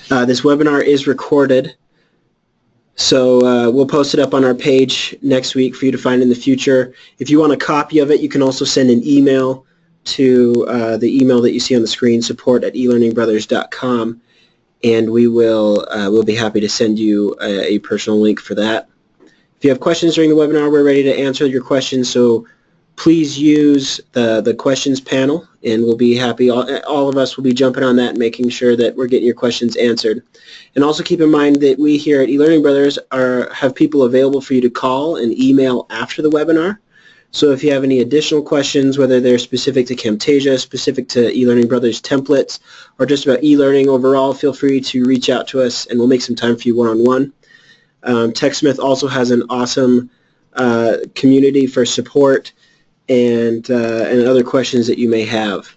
This webinar is recorded, so we'll post it up on our page next week for you to find in the future. If you want a copy of it, you can also send an email to the email that you see on the screen, support@elearningbrothers.com, and we'll be happy to send you a personal link for that. If you have questions during the webinar, we're ready to answer your questions, so please use the questions panel, and we'll be happy. All of us will be jumping on that and making sure that we're getting your questions answered. And also keep in mind that we here at eLearning Brothers have people available for you to call and email after the webinar. So if you have any additional questions, whether they're specific to Camtasia, specific to eLearning Brothers templates, or just about e-learning overall, feel free to reach out to us, and we'll make some time for you one-on-one. TechSmith also has an awesome community for support and other questions that you may have.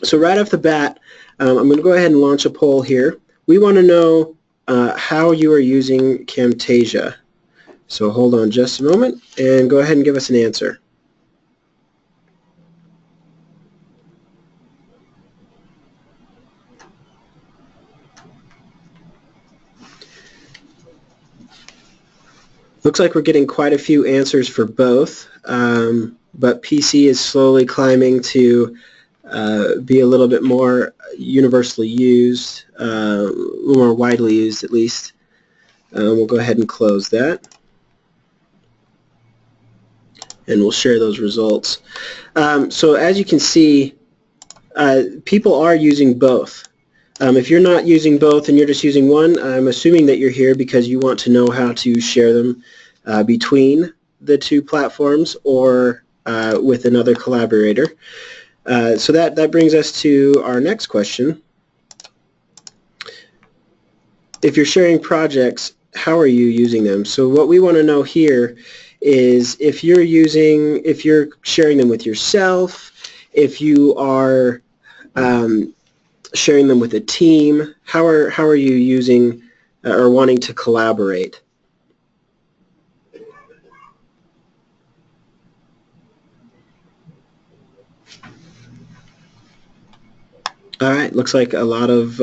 So right off the bat, I'm going to go ahead and launch a poll here. We want to know how you are using Camtasia. So hold on just a moment and go ahead and give us an answer. Looks like we're getting quite a few answers for both, but PC is slowly climbing to be a little bit more universally used, a little more widely used at least. We'll go ahead and close that, and we'll share those results. So as you can see, people are using both. If you're not using both and you're just using one, I'm assuming that you're here because you want to know how to share them between the two platforms or with another collaborator. So that brings us to our next question. If you're sharing projects, how are you using them? So what we want to know here is if you're sharing them with yourself, if you are sharing them with a team, how are you using or wanting to collaborate? All right, looks like a lot of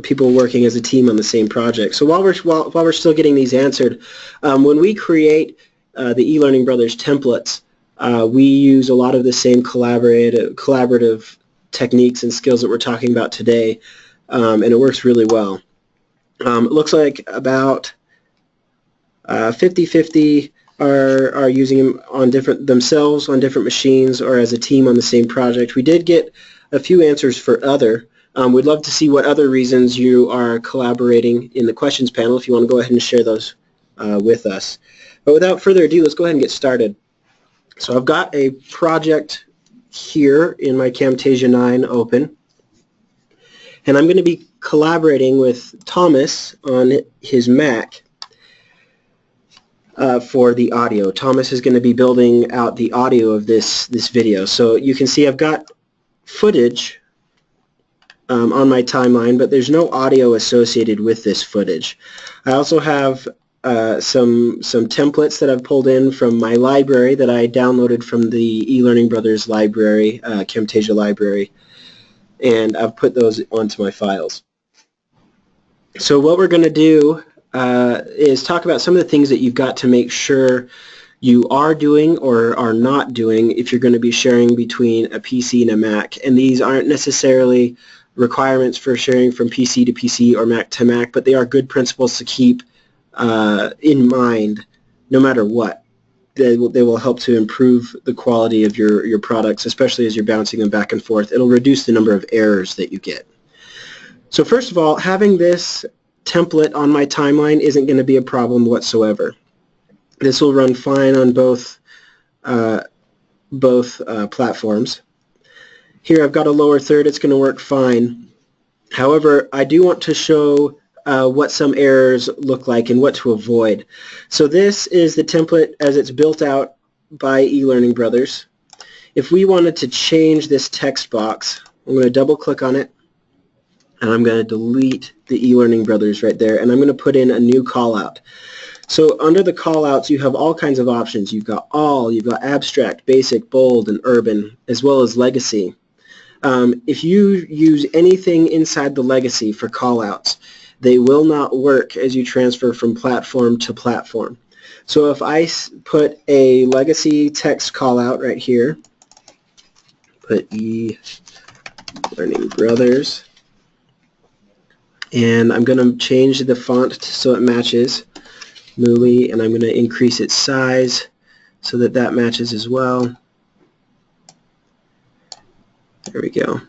people working as a team on the same project. So while we're still getting these answered, when we create the eLearning Brothers templates, we use a lot of the same collaborative techniques and skills that we're talking about today, and it works really well. It looks like about 50-50 are using them on themselves on different machines or as a team on the same project. We did get a few answers for other. We'd love to see what other reasons you are collaborating in the questions panel if you want to go ahead and share those with us. But without further ado, let's go ahead and get started. So I've got a project here in my Camtasia 9 open, and I'm going to be collaborating with Thomas on his Mac for the audio. Thomas is going to be building out the audio of this video. So you can see I've got footage on my timeline, but there's no audio associated with this footage. I also have some templates that I've pulled in from my library that I downloaded from the eLearning Brothers library, Camtasia library, and I've put those onto my files. So what we're going to do is talk about some of the things that you've got to make sure you are doing or are not doing if you're going to be sharing between a PC and a Mac. And these aren't necessarily requirements for sharing from PC to PC or Mac to Mac, but they are good principles to keep in mind no matter what. They will help to improve the quality of your products, especially as you're bouncing them back and forth. It'll reduce the number of errors that you get. So first of all, having this template on my timeline isn't going to be a problem whatsoever. This will run fine on both platforms. Here I've got a lower third. It's going to work fine. However, I do want to show what some errors look like and what to avoid. So this is the template as it's built out by eLearning Brothers. If we wanted to change this text box, I'm going to double click on it, and I'm going to delete the eLearning Brothers right there, and I'm going to put in a new callout. So under the callouts, you have all kinds of options. You've got all, you've got abstract, basic, bold, and urban, as well as legacy. If you use anything inside the legacy for callouts, they will not work as you transfer from platform to platform. So if I put a legacy text callout right here, put ELearning Brothers, and I'm going to change the font so it matches Mooly, and I'm going to increase its size so that that matches as well. There we go.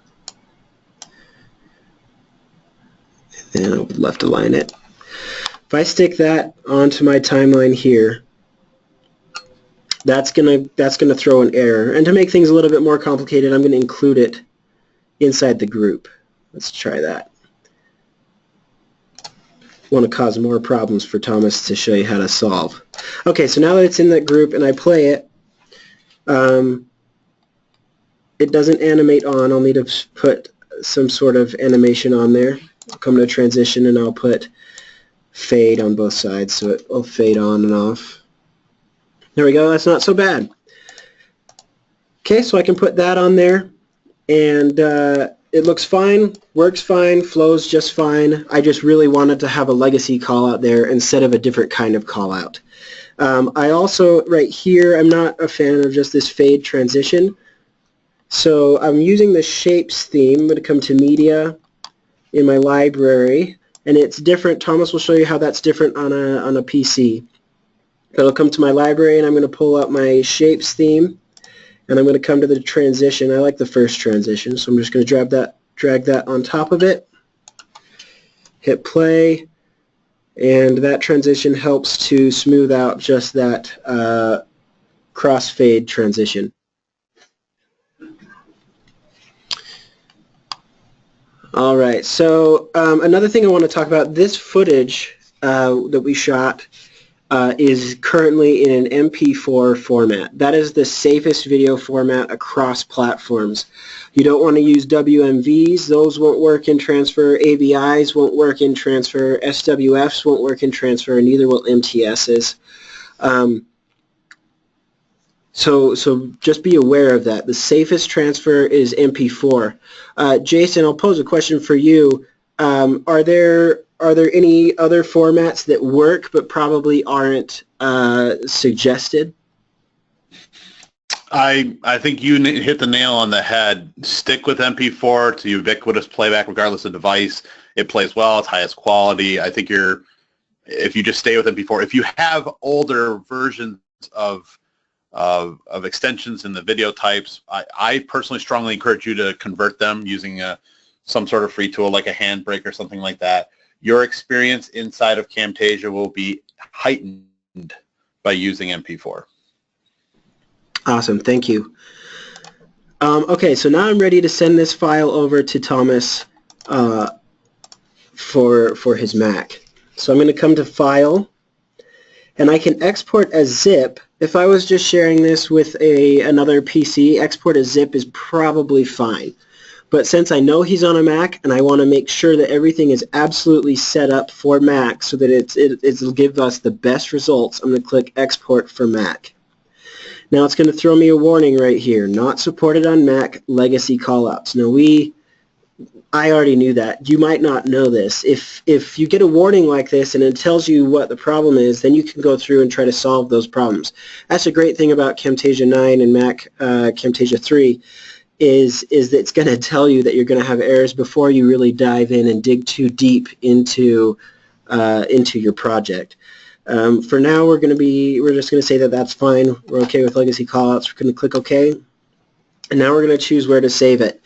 And then I'll left align it. If I stick that onto my timeline here, that's gonna throw an error. And to make things a little bit more complicated, I'm going to include it inside the group. Let's try that. Want to cause more problems for Thomas to show you how to solve. Okay, so now that it's in that group and I play it, it doesn't animate on. I'll need to put some sort of animation on there. I'll come to transition and I'll put fade on both sides, so it will fade on and off. There we go. That's not so bad. Okay, so I can put that on there, and it looks fine, works fine, flows just fine. I just really wanted to have a legacy call out there instead of a different kind of call out. I also, right here, I'm not a fan of just this fade transition. So I'm using the shapes theme. I'm going to come to media in my library, and it's different. Thomas will show you how that's different on a PC. But I'll come to my library, and I'm going to pull up my shapes theme, and I'm going to come to the transition. I like the first transition, so I'm just going to drag that on top of it, hit play, and that transition helps to smooth out just that crossfade transition. All right, so another thing I want to talk about, this footage that we shot is currently in an MP4 format. That is the safest video format across platforms. You don't want to use WMVs. Those won't work in transfer. ABIs won't work in transfer. SWFs won't work in transfer, and neither will MTSs. So just be aware of that. The safest transfer is MP4. Jason, I'll pose a question for you. Are there any other formats that work but probably aren't suggested? I think you hit the nail on the head. Stick with MP4. It's a ubiquitous playback regardless of device. It plays well. It's highest quality. I think if you just stay with MP4. If you have older versions of extensions in the video types, I personally strongly encourage you to convert them using some sort of free tool like a Handbrake or something like that. Your experience inside of Camtasia will be heightened by using MP4. Awesome, thank you. Okay, so now I'm ready to send this file over to Thomas for his Mac. So I'm going to come to File, and I can export as zip. If I was just sharing this with another PC, export as zip is probably fine. But since I know he's on a Mac and I want to make sure that everything is absolutely set up for Mac so that it'll give us the best results, I'm going to click Export for Mac. Now it's going to throw me a warning right here, not supported on Mac, legacy callouts. Now I already knew that. You might not know this. If you get a warning like this and it tells you what the problem is, then you can go through and try to solve those problems. That's a great thing about Camtasia 9 and Mac Camtasia 3 is that it's going to tell you that you're going to have errors before you really dive in and dig too deep into your project. For now, we're just going to say that that's fine. We're okay with legacy callouts. We're going to click OK. And now we're going to choose where to save it.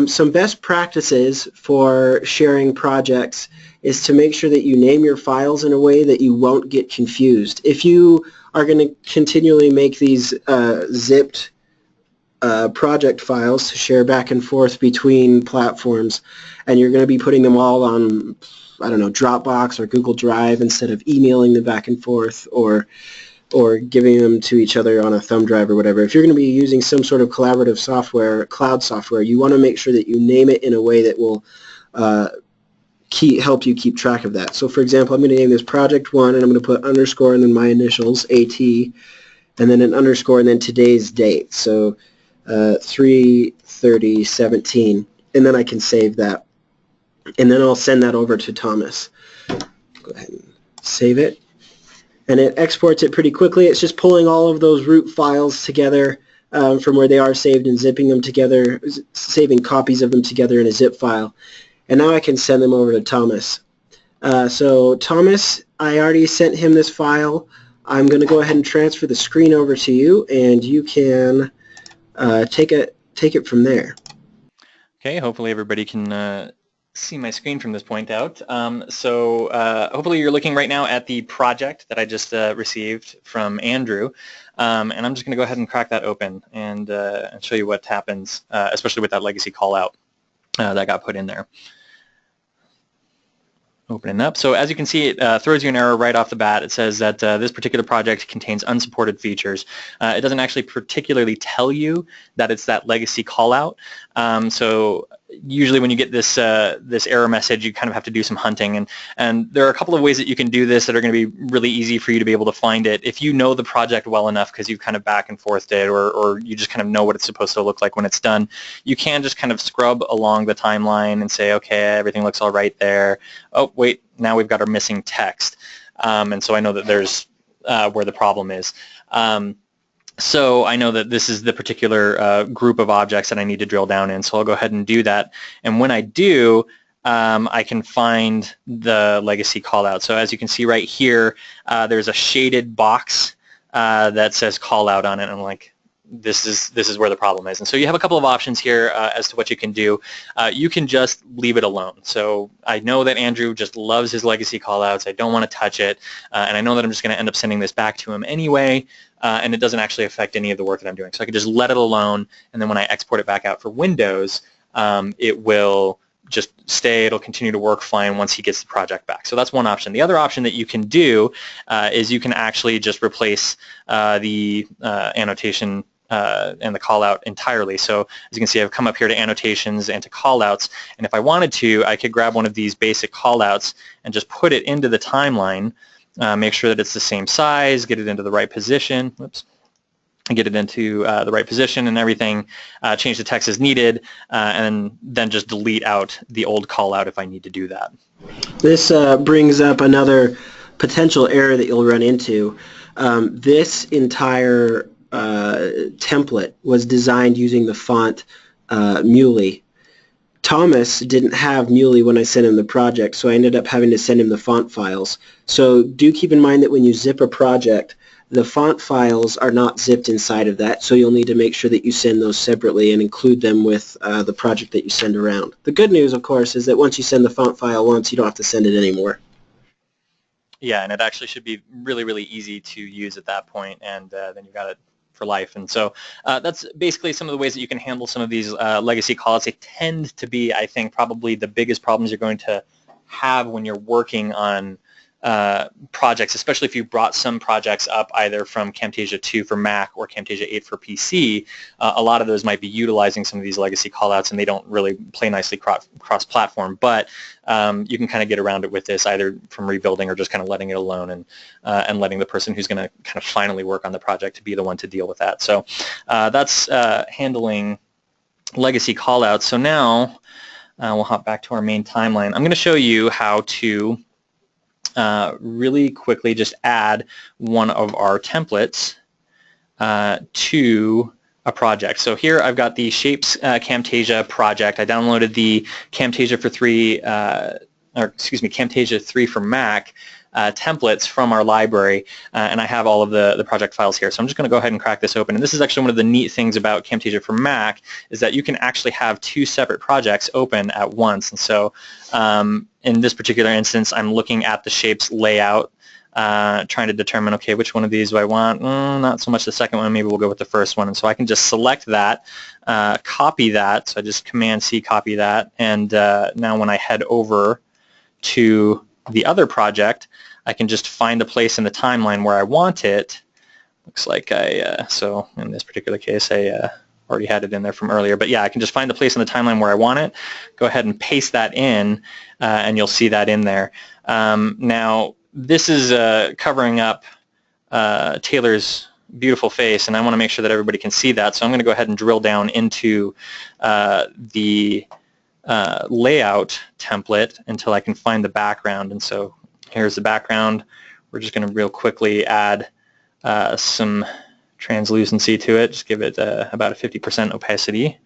Some best practices for sharing projects is to make sure that you name your files in a way that you won't get confused. If you are going to continually make these zipped project files to share back and forth between platforms, and you're going to be putting them all on, I don't know, Dropbox or Google Drive instead of emailing them back and forth or giving them to each other on a thumb drive or whatever. If you're going to be using some sort of collaborative software, cloud software, you want to make sure that you name it in a way that will help you keep track of that. So for example, I'm going to name this Project 1, and I'm going to put underscore and then my initials, AT, and then an underscore and then today's date. So 3:30:17, and then I can save that. And then I'll send that over to Thomas. Go ahead and save it. And it exports it pretty quickly. It's just pulling all of those root files together from where they are saved and zipping them together, saving copies of them together in a zip file. And now I can send them over to Thomas. So Thomas, I already sent him this file. I'm going to go ahead and transfer the screen over to you, and you can take it from there. Okay, hopefully everybody can see my screen from this point out. So hopefully you're looking right now at the project that I just received from Andrew, and I'm just going to go ahead and crack that open and show you what happens, especially with that legacy callout that got put in there. Opening up. So as you can see, it throws you an error right off the bat. It says that this particular project contains unsupported features. It doesn't actually particularly tell you that it's that legacy callout. So usually when you get this this error message, you kind of have to do some hunting. And there are a couple of ways that you can do this that are going to be really easy for you to be able to find it. If you know the project well enough because you've kind of back and forthed it, or you just kind of know what it's supposed to look like when it's done, you can just kind of scrub along the timeline and say, okay, everything looks all right there. Oh, wait, now we've got our missing text. And so I know that there's where the problem is. So I know that this is the particular group of objects that I need to drill down in, so I'll go ahead and do that. And when I do, I can find the legacy callout. So as you can see right here, there's a shaded box that says callout on it, and I'm like, this is where the problem is. And so you have a couple of options here as to what you can do. You can just leave it alone. So I know that Andrew just loves his legacy callouts. I don't want to touch it, and I know that I'm just going to end up sending this back to him anyway, and it doesn't actually affect any of the work that I'm doing. So I can just let it alone, and then when I export it back out for Windows, it will just stay. It'll continue to work fine once he gets the project back. So that's one option. The other option that you can do is you can actually just replace the annotation and the callout entirely. So as you can see, I've come up here to annotations and to callouts, and if I wanted to, I could grab one of these basic callouts and just put it into the timeline, make sure that it's the same size, get it into the right position, get it into the right position and everything, change the text as needed, and then just delete out the old callout if I need to do that. This brings up another potential error that you'll run into. This entire template was designed using the font Muley. Thomas didn't have Muley when I sent him the project, so I ended up having to send him the font files. So do keep in mind that when you zip a project, the font files are not zipped inside of that, so you'll need to make sure that you send those separately and include them with the project that you send around. The good news, of course, is that once you send the font file once, you don't have to send it anymore. Yeah, and it actually should be really, really easy to use at that point, and then you've got it for life. And so that's basically some of the ways that you can handle some of these legacy callouts. They tend to be, I think, probably the biggest problems you're going to have when you're working on projects, especially if you brought some projects up either from Camtasia 2 for Mac or Camtasia 8 for PC. A lot of those might be utilizing some of these legacy callouts, and they don't really play nicely cross-platform, but you can kind of get around it with this either from rebuilding or just kind of letting it alone and letting the person who's going to kind of finally work on the project to be the one to deal with that. So that's handling legacy callouts. So now we'll hop back to our main timeline. I'm going to show you how to really quickly just add one of our templates to a project. So here I've got the Shapes Camtasia project. I downloaded the Camtasia Camtasia 3 for Mac templates from our library, and I have all of the project files here. So I'm just going to go ahead and crack this open. And this is actually one of the neat things about Camtasia for Mac is that you can actually have two separate projects open at once. And so in this particular instance, I'm looking at the Shapes layout, trying to determine, okay, which one of these do I want? Not so much the second one. Maybe we'll go with the first one. And so I can just select that, copy that. So I just Command-C, copy that. And now when I head over to the other project, I can just find a place in the timeline where I want it. Looks like so in this particular case, I already had it in there from earlier. But yeah, I can just find the place in the timeline where I want it, go ahead and paste that in, and you'll see that in there. Now, this is covering up Taylor's beautiful face, and I want to make sure that everybody can see that. So I'm going to go ahead and drill down into the layout template until I can find the background. And so here's the background. We're just going to real quickly add some translucency to it. Just give it about a 50% opacity.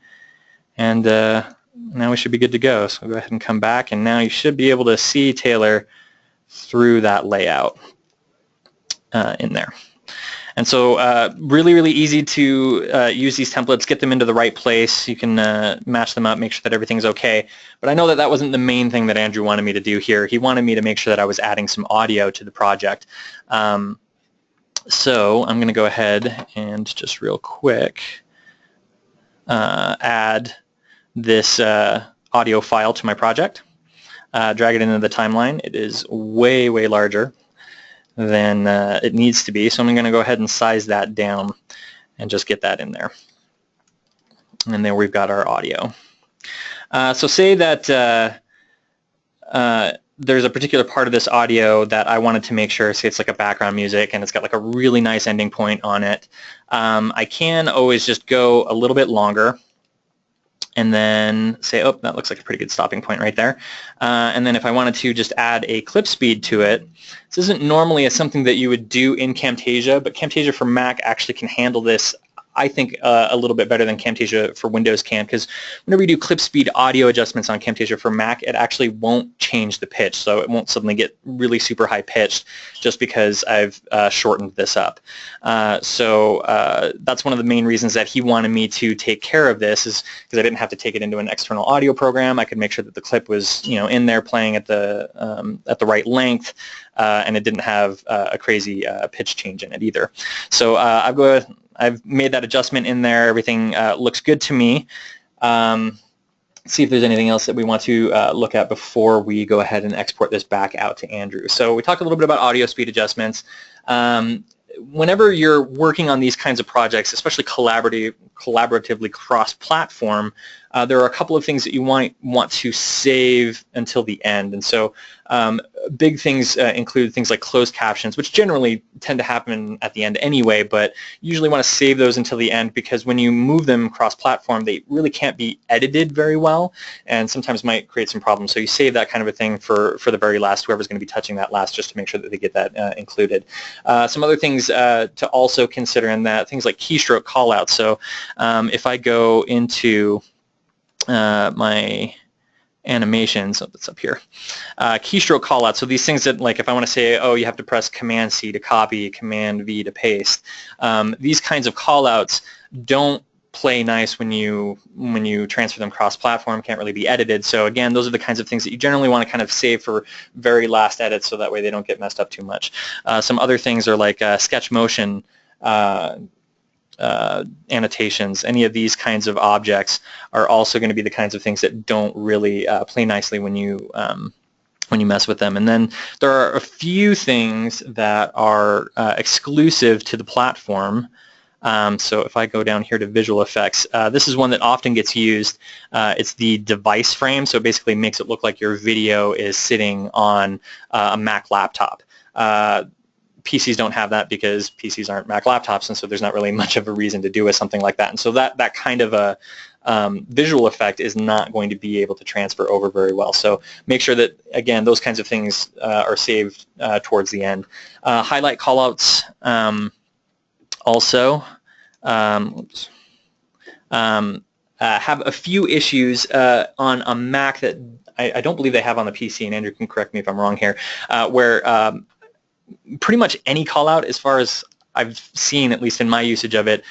And now we should be good to go. So I'll go ahead and come back, and now you should be able to see Taylor through that layout in there. And so really, really easy to use these templates, get them into the right place. You can match them up, make sure that everything's okay. But I know that that wasn't the main thing that Andrew wanted me to do here. He wanted me to make sure that I was adding some audio to the project. So I'm going to go ahead and just real quick add this audio file to my project, drag it into the timeline. It is way, way larger than it needs to be, so I'm going to go ahead and size that down and just get that in there. And there we've got our audio. So say that there's a particular part of this audio that I wanted to make sure, say it's like a background music and it's got like a really nice ending point on it. I can always just go a little bit longer and then say, oh, that looks like a pretty good stopping point right there. And then if I wanted to just add a clip speed to it, this isn't normally something that you would do in Camtasia, but Camtasia for Mac actually can handle this, I think, a little bit better than Camtasia for Windows can, because whenever you do clip speed audio adjustments on Camtasia for Mac, it actually won't change the pitch, so it won't suddenly get really super high pitched just because I've shortened this up. So that's one of the main reasons that he wanted me to take care of this, is because I didn't have to take it into an external audio program. I could make sure that the clip was, you know, in there playing at the right length, and it didn't have a crazy pitch change in it either. So I've made that adjustment in there. Everything looks good to me. See if there's anything else that we want to look at before we go ahead and export this back out to Andrew. So we talked a little bit about audio speed adjustments. Whenever you're working on these kinds of projects, especially collaboratively cross-platform, there are a couple of things that you want to save until the end. And so big things include things like closed captions, which generally tend to happen at the end anyway, but you usually want to save those until the end, because when you move them cross-platform, they really can't be edited very well and sometimes might create some problems. So you save that kind of a thing for the very last, whoever's going to be touching that last, just to make sure that they get that included. Some other things to also consider in that, things like keystroke callouts. So if I go into my animations, oh, that's up here, keystroke callouts. So these things that, like, if I want to say, oh, you have to press Command C to copy, Command V to paste, these kinds of callouts don't play nice when you transfer them cross-platform, can't really be edited. So again, those are the kinds of things that you generally want to kind of save for very last edits, so that way they don't get messed up too much. Some other things are like sketch motion annotations. Any of these kinds of objects are also going to be the kinds of things that don't really play nicely when you mess with them. And then there are a few things that are exclusive to the platform. So if I go down here to visual effects, this is one that often gets used. It's the device frame, so it basically makes it look like your video is sitting on a Mac laptop. PCs don't have that because PCs aren't Mac laptops, and so there's not really much of a reason to do with something like that. And so that kind of a visual effect is not going to be able to transfer over very well. So make sure that, again, those kinds of things are saved towards the end. Highlight callouts also have a few issues on a Mac that I don't believe they have on the PC, and Andrew can correct me if I'm wrong here, where pretty much any callout, as far as I've seen, at least in my usage of it,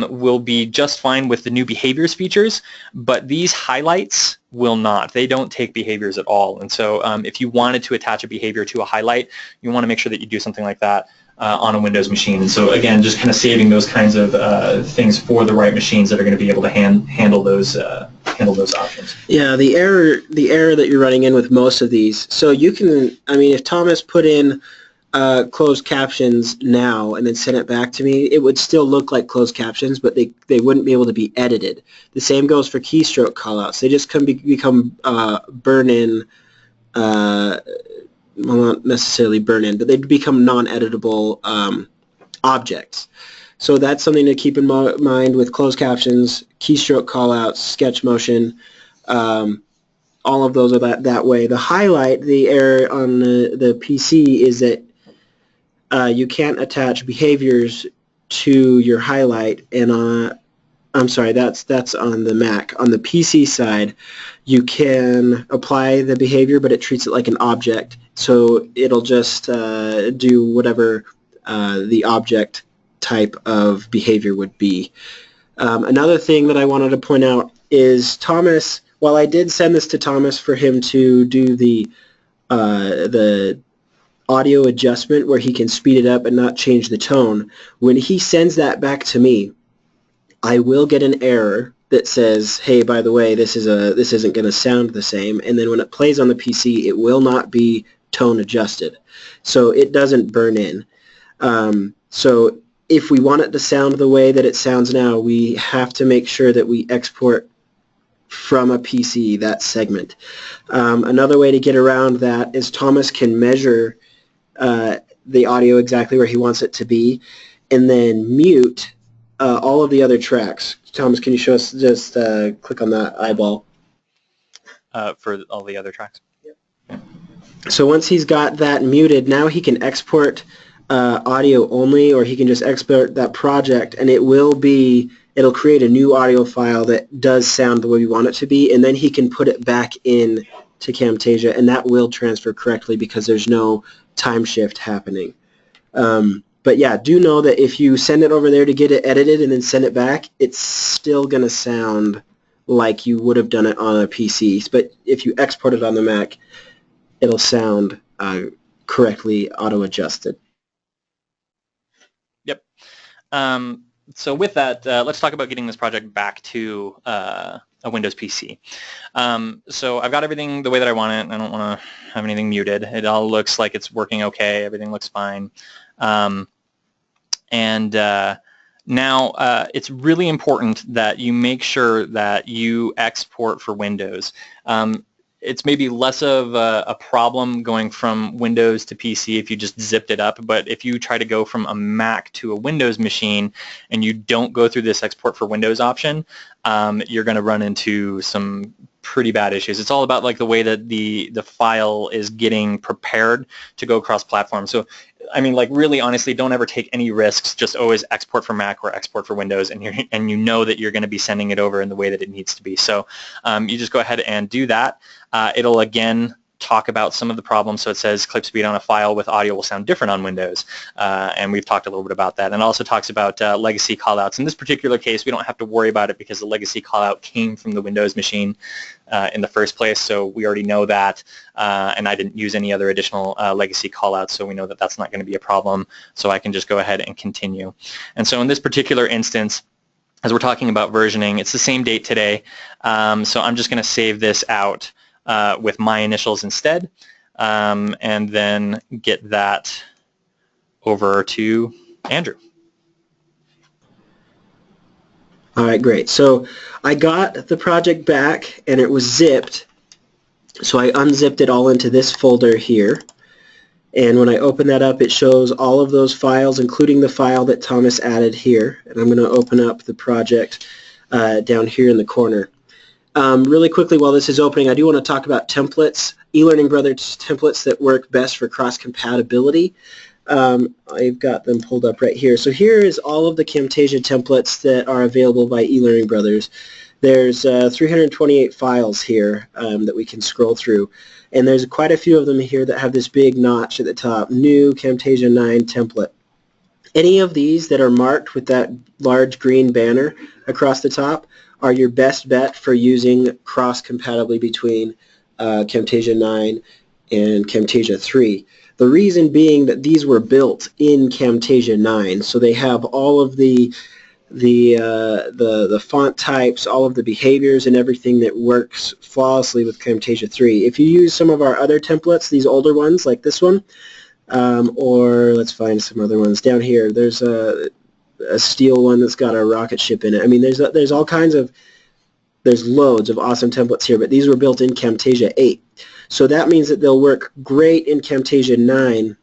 will be just fine with the new behaviors features, but these highlights will not. They don't take behaviors at all. And so if you wanted to attach a behavior to a highlight, you want to make sure that you do something like that on a Windows machine. And so again, just kind of saving those kinds of things for the right machines that are going to be able to handle those options. Yeah, the error that you're running in with most of these, so you can, I mean, if Thomas put in closed captions now and then sent it back to me, it would still look like closed captions, but they wouldn't be able to be edited. The same goes for keystroke callouts. They just become burn-in, well, not necessarily burn-in, but they become non-editable objects. So that's something to keep in mind with closed captions, keystroke callouts, sketch motion. All of those are that way. The highlight, the error on the PC is that you can't attach behaviors to your highlight, and I'm sorry, that's on the Mac. On the PC side, you can apply the behavior, but it treats it like an object. So it'll just do whatever the object type of behavior would be. Another thing that I wanted to point out is Thomas, while I did send this to Thomas for him to do the audio adjustment where he can speed it up and not change the tone, when he sends that back to me, I will get an error that says, hey, by the way, this isn't going to sound the same, and then when it plays on the PC, it will not be tone adjusted. So it doesn't burn in. So if we want it to sound the way that it sounds now, we have to make sure that we export from a PC that segment. Another way to get around that is Thomas can measure the audio exactly where he wants it to be and then mute all of the other tracks. Thomas, can you show us, just click on that eyeball. For all the other tracks? Yep. So once he's got that muted, now he can export audio only, or he can just export that project, and it'll create a new audio file that does sound the way we want it to be, and then he can put it back in to Camtasia, and that will transfer correctly because there's no time shift happening. But yeah, do know that if you send it over there to get it edited and then send it back, it's still going to sound like you would have done it on a PC. But if you export it on the Mac, it'll sound correctly auto-adjusted. Yep. So with that, let's talk about getting this project back to a Windows PC. So I've got everything the way that I want it. I don't want to have anything muted. It all looks like it's working okay. Everything looks fine. Now it's really important that you make sure that you export for Windows. It's maybe less of a problem going from Windows to PC if you just zipped it up, but if you try to go from a Mac to a Windows machine and you don't go through this export for Windows option, you're going to run into some pretty bad issues. It's all about like the way that the file is getting prepared to go cross-platform. So, I mean, like really honestly, don't ever take any risks. Just always export for Mac or export for Windows, and you know that you're going to be sending it over in the way that it needs to be. So you just go ahead and do that. It'll again talk about some of the problems. So it says clip speed on a file with audio will sound different on Windows, and we've talked a little bit about that. And it also talks about legacy callouts. In this particular case, we don't have to worry about it because the legacy callout came from the Windows machine in the first place, so we already know that, and I didn't use any other additional legacy callouts, so we know that that's not going to be a problem, so I can just go ahead and continue. And so in this particular instance, as we're talking about versioning, it's the same date today, so I'm just going to save this out with my initials instead, and then get that over to Andrew. All right, great. So I got the project back, and it was zipped, so I unzipped it all into this folder here. And when I open that up, it shows all of those files, including the file that Thomas added here. And I'm going to open up the project down here in the corner. Really quickly, while this is opening, I do want to talk about templates, ELearning Brothers templates that work best for cross-compatibility. I've got them pulled up right here. So here is all of the Camtasia templates that are available by ELearning Brothers. There's 328 files here that we can scroll through. And there's quite a few of them here that have this big notch at the top, new Camtasia 9 template. Any of these that are marked with that large green banner across the top are your best bet for using cross-compatibly between Camtasia 9 and Camtasia 3. The reason being that these were built in Camtasia 9, so they have all of the font types, all of the behaviors and everything that works flawlessly with Camtasia 3. If you use some of our other templates, these older ones like this one, or let's find some other ones down here. There's a steel one that's got a rocket ship in it. I mean, there's all kinds of, there's loads of awesome templates here, but these were built in Camtasia 8. So that means that they'll work great in Camtasia 9,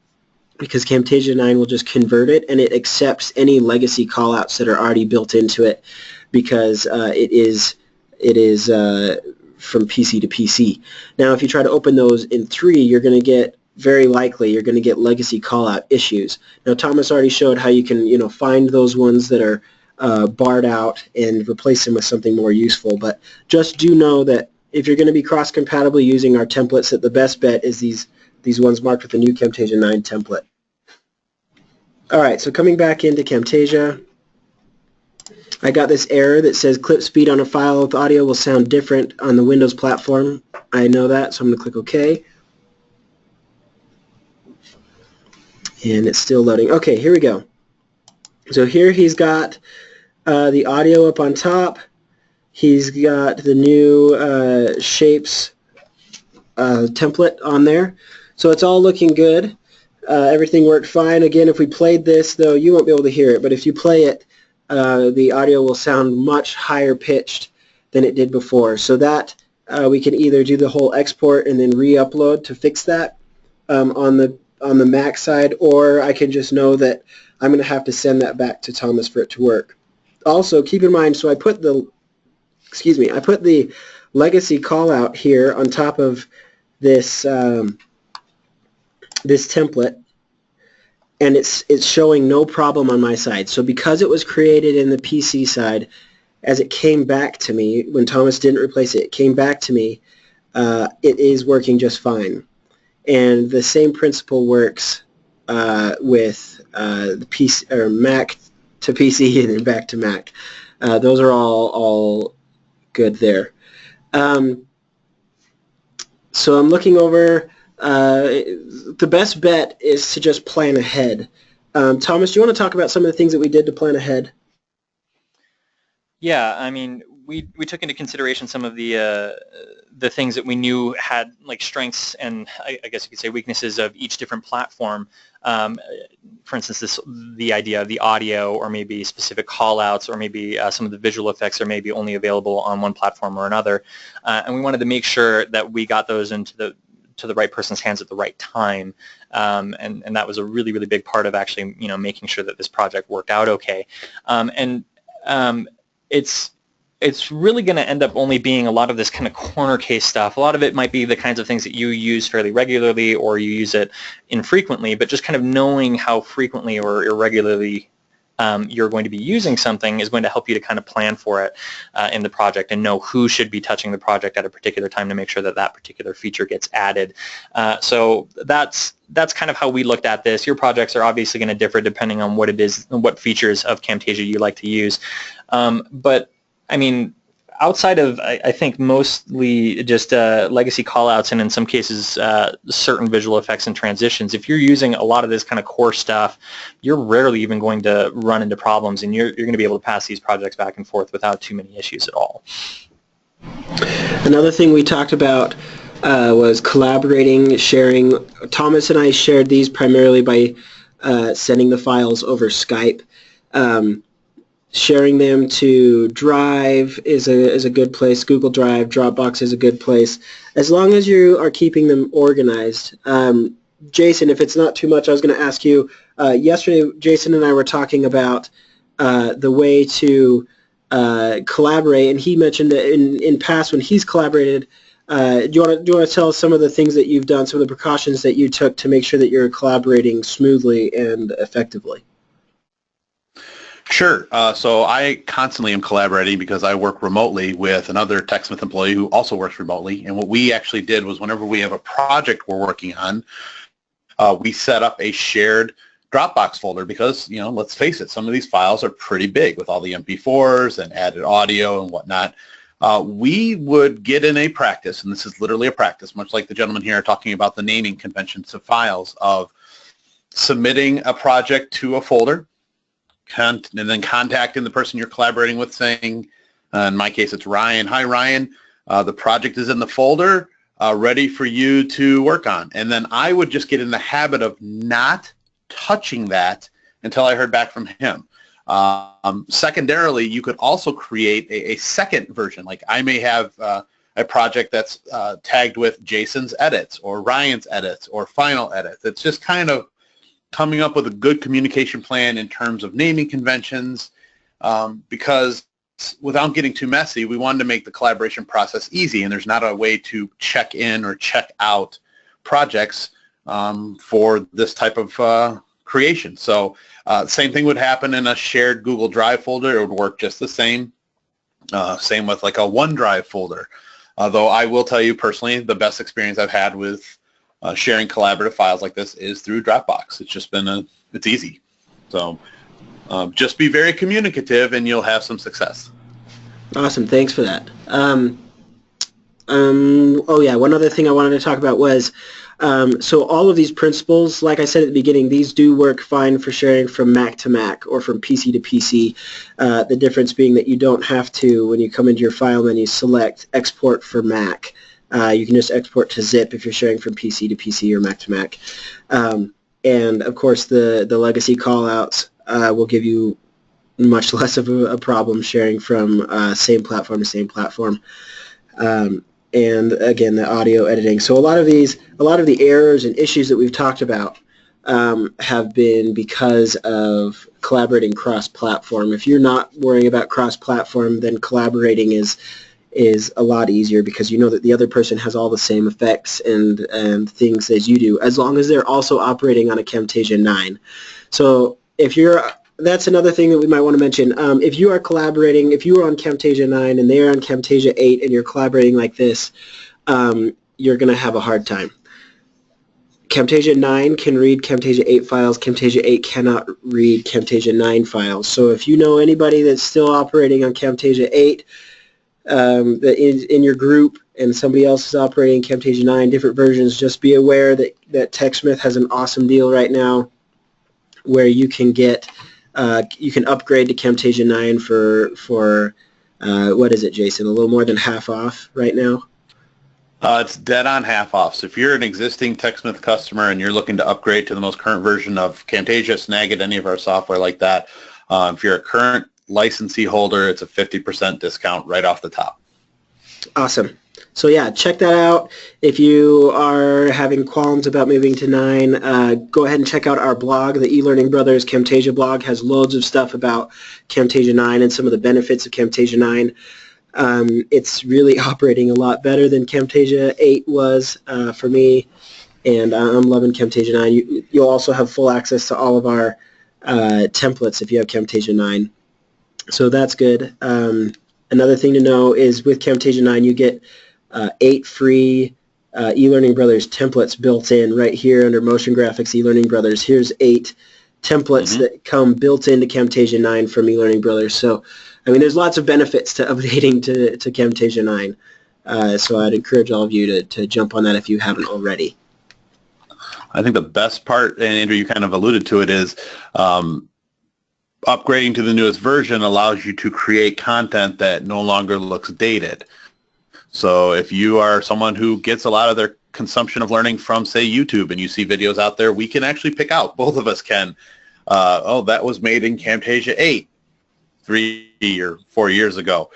because Camtasia 9 will just convert it, and it accepts any legacy callouts that are already built into it, because it is from PC to PC. Now, if you try to open those in 3, you're going to get, very likely, you're going to get legacy callout issues. Now, Thomas already showed how you can, find those ones that are barred out and replace them with something more useful. But just do know that if you're going to be cross-compatibly using our templates, that the best bet is these ones marked with the new Camtasia 9 template. All right, so coming back into Camtasia, I got this error that says clip speed on a file with audio will sound different on the Windows platform. I know that, so I'm going to click OK. And it's still loading. Okay, here we go. So here he's got the audio up on top. He's got the new shapes template on there. So it's all looking good. Everything worked fine. Again, if we played this, though, you won't be able to hear it. But if you play it, the audio will sound much higher pitched than it did before. So that we can either do the whole export and then re-upload to fix that on the Mac side, or I can just know that I'm going to have to send that back to Thomas for it to work. Also, keep in mind, so I put the legacy callout here on top of this this template, and it's showing no problem on my side. So because it was created in the PC side, as it came back to me, when Thomas didn't replace it, it came back to me, it is working just fine. And the same principle works with the PC or Mac to PC and then back to Mac. Those are all good there. So I'm looking over. The best bet is to just plan ahead. Thomas, do you want to talk about some of the things that we did to plan ahead? Yeah, I mean, we took into consideration some of the things that we knew had like strengths and I guess you could say weaknesses of each different platform. For instance, the idea of the audio, or maybe specific callouts, or maybe some of the visual effects are maybe only available on one platform or another, and we wanted to make sure that we got those into the right person's hands at the right time, and that was a really, really big part of actually making sure that this project worked out okay. It's really going to end up only being a lot of this kind of corner case stuff. A lot of it might be the kinds of things that you use fairly regularly, or you use it infrequently, but just kind of knowing how frequently or irregularly you're going to be using something is going to help you to kind of plan for it in the project and know who should be touching the project at a particular time to make sure that that particular feature gets added. So that's kind of how we looked at this. Your projects are obviously going to differ depending on what it is, what features of Camtasia you like to use. But I mean, outside of, I think, mostly just legacy callouts and in some cases certain visual effects and transitions, if you're using a lot of this kind of core stuff, you're rarely even going to run into problems, and you're going to be able to pass these projects back and forth without too many issues at all. Another thing we talked about was collaborating, sharing. Thomas and I shared these primarily by sending the files over Skype. Sharing them to Drive is a good place. Google Drive, Dropbox is a good place, as long as you are keeping them organized. Jason, if it's not too much, I was going to ask you, yesterday Jason and I were talking about the way to collaborate, and he mentioned that in past when he's collaborated, do you want to tell us some of the things that you've done, some of the precautions that you took to make sure that you're collaborating smoothly and effectively? Sure. So I constantly am collaborating because I work remotely with another TechSmith employee who also works remotely. And what we actually did was whenever we have a project we're working on, we set up a shared Dropbox folder because, let's face it, some of these files are pretty big with all the MP4s and added audio and whatnot. We would get in a practice, and this is literally a practice, much like the gentleman here talking about the naming conventions of files, of submitting a project to a folder, and then contacting the person you're collaborating with saying, in my case it's Ryan, hi Ryan, the project is in the folder, ready for you to work on. And then I would just get in the habit of not touching that until I heard back from him. Secondarily, you could also create a second version. Like I may have a project that's tagged with Jason's edits or Ryan's edits or final edits. It's just kind of coming up with a good communication plan in terms of naming conventions, because without getting too messy, we wanted to make the collaboration process easy, and there's not a way to check in or check out projects for this type of creation. So same thing would happen in a shared Google Drive folder. It would work just the same. Same with like a OneDrive folder. Though I will tell you personally, the best experience I've had with sharing collaborative files like this is through Dropbox. It's just been it's easy. So just be very communicative and you'll have some success. Awesome, thanks for that. Oh yeah, one other thing I wanted to talk about was, so all of these principles, like I said at the beginning, these do work fine for sharing from Mac to Mac or from PC to PC. The difference being that you don't have to, when you come into your file menu, select Export for Mac. You can just export to zip if you're sharing from PC to PC or Mac to Mac. And of course, the legacy callouts will give you much less of a problem sharing from same platform to same platform. And again, the audio editing. So a lot of the errors and issues that we've talked about have been because of collaborating cross-platform. If you're not worrying about cross-platform, then collaborating is a lot easier because you know that the other person has all the same effects and things as you do, as long as they're also operating on a Camtasia 9. So that's another thing that we might want to mention. If you are collaborating, if you are on Camtasia 9 and they are on Camtasia 8 and you're collaborating like this, you're going to have a hard time. Camtasia 9 can read Camtasia 8 files. Camtasia 8 cannot read Camtasia 9 files. So if you know anybody that's still operating on Camtasia 8 that is in your group and somebody else is operating Camtasia 9, different versions, just be aware that TechSmith has an awesome deal right now where you can get you can upgrade to Camtasia 9 for what is it, Jason? A little more than half off right now? It's dead on half off. So if you're an existing TechSmith customer and you're looking to upgrade to the most current version of Camtasia, Snagit, any of our software like that, if you're a current licensee holder, it's a 50% discount right off the top. Awesome. So yeah, check that out. If you are having qualms about moving to 9, go ahead and check out our blog. The ELearning Brothers Camtasia blog has loads of stuff about Camtasia 9 and some of the benefits of Camtasia 9. It's really operating a lot better than Camtasia 8 was for me, and I'm loving Camtasia 9. You'll also have full access to all of our templates if you have Camtasia 9. So that's good. Another thing to know is with Camtasia 9, you get 8 free ELearning Brothers templates built in right here under Motion Graphics ELearning Brothers. Here's 8 templates that come built into Camtasia 9 from ELearning Brothers. So, I mean, there's lots of benefits to updating to Camtasia 9. So I'd encourage all of you to jump on that if you haven't already. I think the best part, and Andrew, you kind of alluded to it, is upgrading to the newest version allows you to create content that no longer looks dated. So if you are someone who gets a lot of their consumption of learning from, say, YouTube, and you see videos out there, we can actually pick out, both of us can, oh, that was made in Camtasia 8 3 or 4 years ago.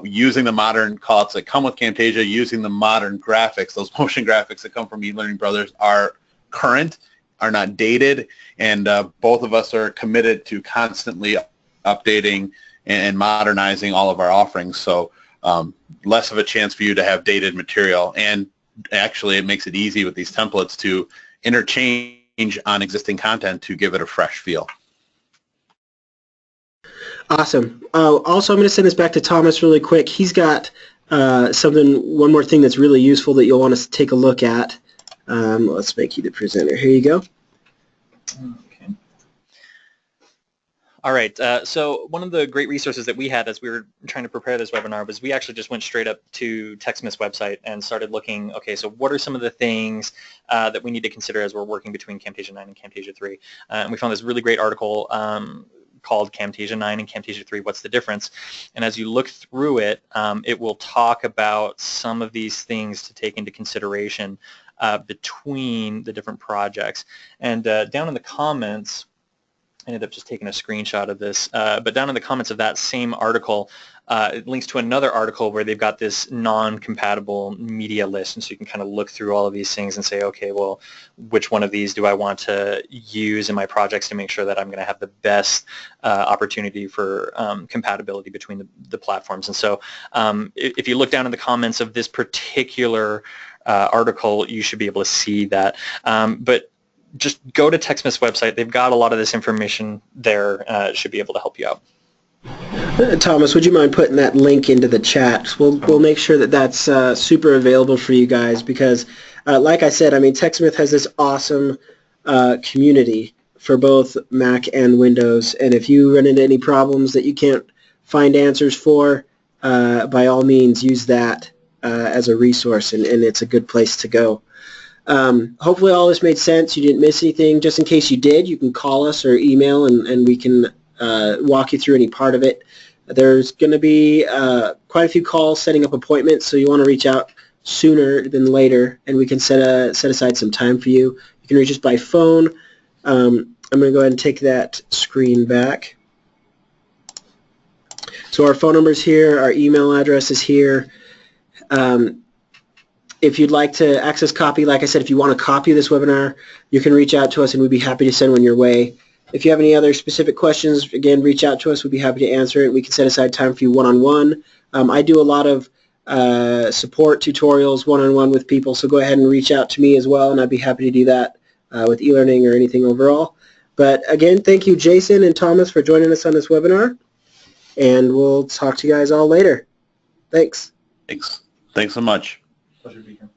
Using the modern callouts that come with Camtasia, using the modern graphics, those motion graphics that come from ELearning Brothers are current, are not dated, and both of us are committed to constantly updating and modernizing all of our offerings. So less of a chance for you to have dated material, and actually it makes it easy with these templates to interchange on existing content to give it a fresh feel. Awesome. Also, I'm going to send this back to Thomas really quick. He's got one more thing that's really useful that you'll want to take a look at. Let's make you the presenter. Here you go. Okay. All right. So one of the great resources that we had as we were trying to prepare this webinar was we actually just went straight up to TechSmith's website and started looking, okay, so what are some of the things that we need to consider as we're working between Camtasia 9 and Camtasia 3? And we found this really great article called Camtasia 9 and Camtasia 3, What's the Difference? And as you look through it, it will talk about some of these things to take into consideration between the different projects. And down in the comments, I ended up just taking a screenshot of this, but down in the comments of that same article, it links to another article where they've got this non-compatible media list, and so you can kind of look through all of these things and say, okay, well, which one of these do I want to use in my projects to make sure that I'm going to have the best opportunity for compatibility between the platforms. And so if you look down in the comments of this particular article, you should be able to see that. But just go to TechSmith's website. They've got a lot of this information there. Should be able to help you out. Thomas, would you mind putting that link into the chat? We'll make sure that that's super available for you guys because, like I said, I mean, TechSmith has this awesome community for both Mac and Windows, and if you run into any problems that you can't find answers for, by all means use that as a resource, and it's a good place to go. Hopefully all this made sense. You didn't miss anything. Just in case you did, you can call us or email, and we can walk you through any part of it. There's going to be quite a few calls setting up appointments, so you want to reach out sooner than later, and we can set aside some time for you. You can reach us by phone. I'm going to go ahead and take that screen back. So our phone number is here. Our email address is here. If you'd like to access copy, like I said, if you want a copy of this webinar, you can reach out to us and we'd be happy to send one your way. If you have any other specific questions, again, reach out to us. We'd be happy to answer it. We can set aside time for you one-on-one. I do a lot of support tutorials one-on-one with people, so go ahead and reach out to me as well, and I'd be happy to do that with e-learning or anything overall. But again, thank you, Jason and Thomas, for joining us on this webinar, and we'll talk to you guys all later. Thanks. Thanks so much. Pleasure to be here.